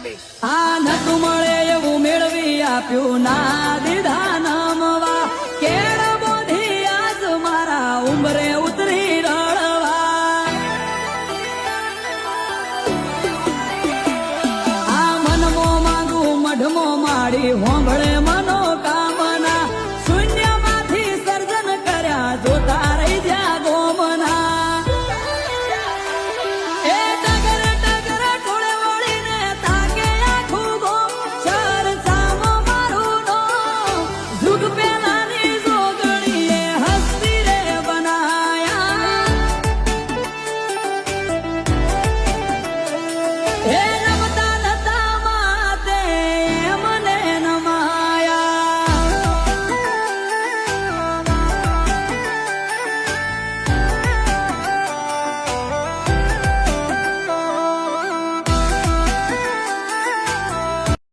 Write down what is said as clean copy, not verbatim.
આ નતું મળે એવું મેળવી આપ્યું ના દીધા નમવા કેળ બોધી આજ મારા ઉંબરે ઉતરી રળવા આ મનમો માંગુ મઢમો માડી હોંભળે